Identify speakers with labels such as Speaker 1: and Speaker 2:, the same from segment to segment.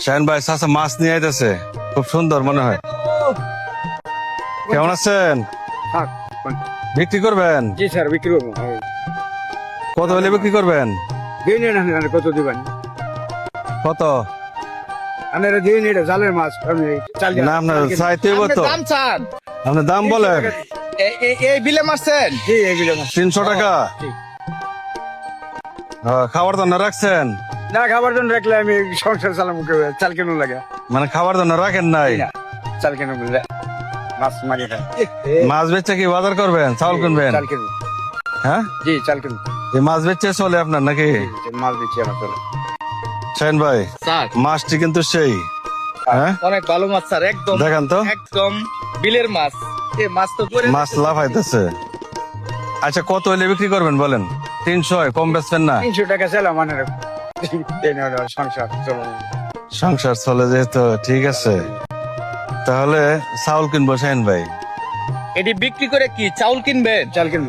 Speaker 1: শাহিন ভাই চাচা মাছ নিয়ে আইতেছে, খুব সুন্দর মনে হয়। কেমন আছেন?
Speaker 2: থাক।
Speaker 1: বিক্রি করবেন?
Speaker 2: জি স্যার, বিক্রি করবো।
Speaker 1: কত হলে বিক্রি করবেন?
Speaker 2: দিন এটা কত দিবেন?
Speaker 1: কত?
Speaker 2: আপনারা দিন এটা জালের মাছ। আমি চাল
Speaker 1: না আপনার চাইতে হইব তো,
Speaker 3: দাম চান
Speaker 1: আপনি দাম বলেন।
Speaker 3: এই বিলে মারছেন?
Speaker 2: জি এইগুলো মাছ।
Speaker 1: 300 টাকা।
Speaker 2: জি।
Speaker 1: খাবার জন্য রাখছেন?
Speaker 2: না, খাবার জন্য রাখলে আমি সংসার চালাবো, চাল কেন লাগে
Speaker 1: মানে খাবার জন্য রাখেন নাই?
Speaker 2: না, চাল কেন বললে মাছ মারি খাই।
Speaker 1: মাছ বেচে কি বাজার করবেন, চাউল কিনবেন?
Speaker 2: চাল কেন?
Speaker 1: হ্যাঁ,
Speaker 2: জি চাল কেন?
Speaker 1: এই মাছ বেচে চলে আপনার নাকি?
Speaker 2: মাছ দিচ্ছি আমার চলে।
Speaker 1: শাহিন ভাই
Speaker 3: স্যার
Speaker 1: মাছটি কিন্তু সেই, হ্যাঁ
Speaker 3: অনেক ভালো মাছ স্যার, একদম
Speaker 1: দেখান তো।
Speaker 3: একদম বিলের মাছ। এই মাছ তো করে
Speaker 1: মাছ লাফাইতেছে। আচ্ছা কত হইলে বিক্রি করবেন বলেন? 300, কম বেচবেন না?
Speaker 2: 300 টাকা চাইলাম মানে সংসার চলো।
Speaker 1: সংসার চলে যেহেতু ঠিক আছে, তাহলে চাউল কিনবো শাহিন ভাই।
Speaker 3: এটি বিক্রি করে কি চাউল কিনবেন?
Speaker 2: চাল কেন?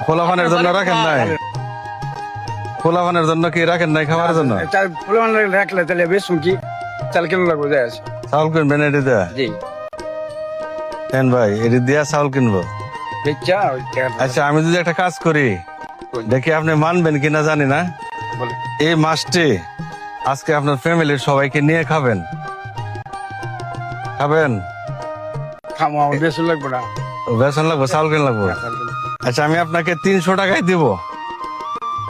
Speaker 1: পোলাপানের জন্য রাখেন নাই? পোলাপানের জন্য কি রাখেন নাই খাবারের জন্য?
Speaker 2: চাল ফুলমান রাখলে তাহলে বেশ কি চাল কেন লাগবে? যায় আছে।
Speaker 1: চাউল কিনবেন এটি দেয়া?
Speaker 2: জি
Speaker 1: শাহিন ভাই এটি দিয়া চাউল কিনবো।
Speaker 2: বেচা ওই টাকা
Speaker 1: আচ্ছা আমি যদি একটা কাজ করি, দেখি আপনি মানবেন কিনা জানি না,
Speaker 2: বলে
Speaker 1: এই মাছটি আজকে আপনার ফ্যামিলির সবাইকে নিয়ে খাবেন। খাবেন?
Speaker 2: খামো, আমার বেশি লাগবে না।
Speaker 1: বেসন লাগবো, চাউল কিন লাগবো।
Speaker 2: চাল কেন?
Speaker 1: আচ্ছা আমি আপনাকে 300 টাকায় দিব,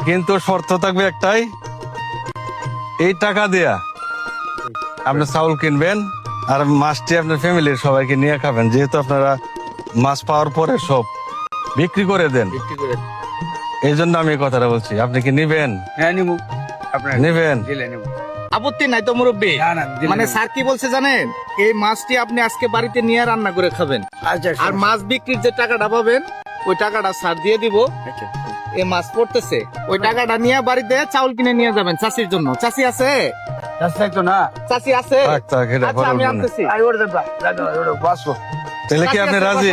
Speaker 1: কিন্তু শর্ত থাকবে একটাই, এই টাকা দিয়া আপনি চাউল কিনবেন আর মাছটি আপনার ফ্যামিলির সবাইকে নিয়ে খাবেন, যেহেতু আপনারা মাছ পাওয়ার পরে সব বিক্রি করে দেন,
Speaker 3: বিক্রি করে
Speaker 1: এই জন্য আমি এই কথাটা বলছি। আপনি কি নিবেন?
Speaker 2: হ্যাঁ নিবো। আপনার
Speaker 1: নিবেন?
Speaker 2: দিলে নিবো।
Speaker 3: আপত্তি নাই তো মুরব্বী?
Speaker 2: না, না, দিলে
Speaker 3: মানে
Speaker 2: নেবো।
Speaker 3: স্যার কি বলছে জানেন, এই মাছটি আপনি আজকে বাড়িতে নিয়ে রান্না করে খাবেন,
Speaker 2: আচ্ছা
Speaker 3: আর মাছ বিক্রির যে টাকাটা পাবেন ওই টাকাটা স্যার দিয়ে দিব।
Speaker 2: আচ্ছা
Speaker 3: এই মাছ পড়তেছে, ওই টাকাটা নিয়ে বাড়িতে চাউল কিনে নিয়ে যাবেন চাষির জন্য। চাষি আছে?
Speaker 2: রাস্তায় তো না।
Speaker 3: চাষি আছে?
Speaker 1: থাক, থাক, এটা
Speaker 3: আচ্ছা আমি
Speaker 1: বলবো না।
Speaker 3: আনতেছি।
Speaker 2: আই ওর দেবা দাদা ওর বাসো।
Speaker 1: তাহলে কি আপনি রাজি?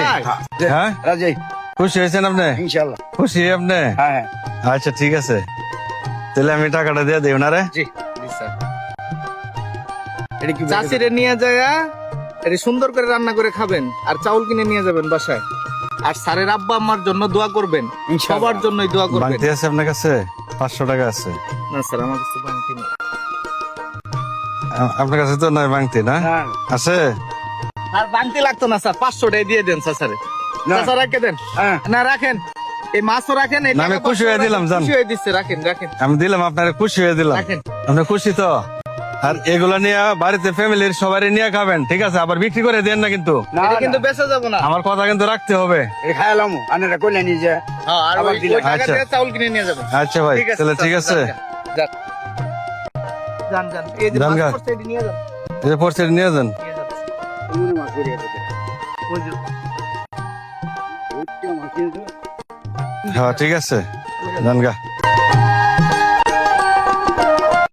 Speaker 1: হ্যাঁ,
Speaker 2: রাজি
Speaker 1: খুশি হয়েছেন আপনি?
Speaker 2: ইনশাআল্লাহ।
Speaker 1: খুশি আপনি?
Speaker 2: হ্যাঁ হ্যাঁ
Speaker 1: আচ্ছা ঠিক আছে, তাহলে আমি টাকাটা দিয়ে দেব না রে।
Speaker 3: জি জি স্যার।
Speaker 2: এটা কি
Speaker 3: চাষিরে নিয়ে যায় এটা সুন্দর করে রান্না করে খাবেন, আর চাউল কিনে নিয়ে যাবেন বাসায়। আর স্যারের আব্বা আম্মার জন্য দোয়া করবেন,
Speaker 2: ইনশাআল্লাহ।
Speaker 3: সবার জন্যই দোয়া করবেন।
Speaker 1: বাংতি আছে আপনার কাছে? 500 টাকা আছে?
Speaker 3: না স্যার, আমার কাছে বাংতি নেই।
Speaker 1: আপনার কাছে তো নয় বাংতি না?
Speaker 2: হ্যাঁ
Speaker 1: আছে?
Speaker 3: আর বাংতি লাগতো না স্যার, 500 টাকা দিয়ে দেন স্যার।
Speaker 2: না।
Speaker 3: চাচা রেখে দেন।
Speaker 2: হ্যাঁ
Speaker 3: না রাখেন, এই মাছও রাখেন। এই
Speaker 1: না, আমি
Speaker 3: টাকা
Speaker 1: খুশি হয়ে দিলাম, যান।
Speaker 3: খুশি হয়ে দিচ্ছে, রাখেন রাখেন
Speaker 1: আমি দিলাম, আপনার খুশি হয়ে দিলাম।
Speaker 3: রাখেন।
Speaker 1: আপনি খুশি তো? আর এগুলা নিয়ে বাড়িতে ফ্যামিলির সবাই নিয়ে খাবেন, ঠিক আছে? আবার বিক্রি করে দেন না কিন্তু।
Speaker 2: না
Speaker 3: এটা
Speaker 2: কিন্তু
Speaker 3: কিন্তু বেঁচে যাবো না।
Speaker 1: আমার কথা কিন্তু রাখতে হবে।
Speaker 2: এই খাইলাম আনারা কইলা নিয়ে যায়।
Speaker 3: হ্যাঁ, আর
Speaker 2: আবার
Speaker 3: ওই
Speaker 2: দিলাম।
Speaker 3: টাকা
Speaker 1: আচ্ছা।
Speaker 3: দিয়ে চাউল কিনে নিয়ে যাবেন।
Speaker 1: আচ্ছা ভাই, তাহলে ঠিক আছে।
Speaker 3: যান যান যান, এই যে
Speaker 1: যান
Speaker 3: মাছ
Speaker 1: গা।
Speaker 3: পড়ছে, এটি নিয়ে যান।
Speaker 1: এই যে পড়ছে নিয়ে যান।
Speaker 3: নিয়ে যাচ্ছে।
Speaker 2: মনে মাছ করে আছে।
Speaker 3: ওই যে,
Speaker 2: ওইটা মাছ কিন্তু
Speaker 1: হ্যাঁ ঠিক আছে, যান গা।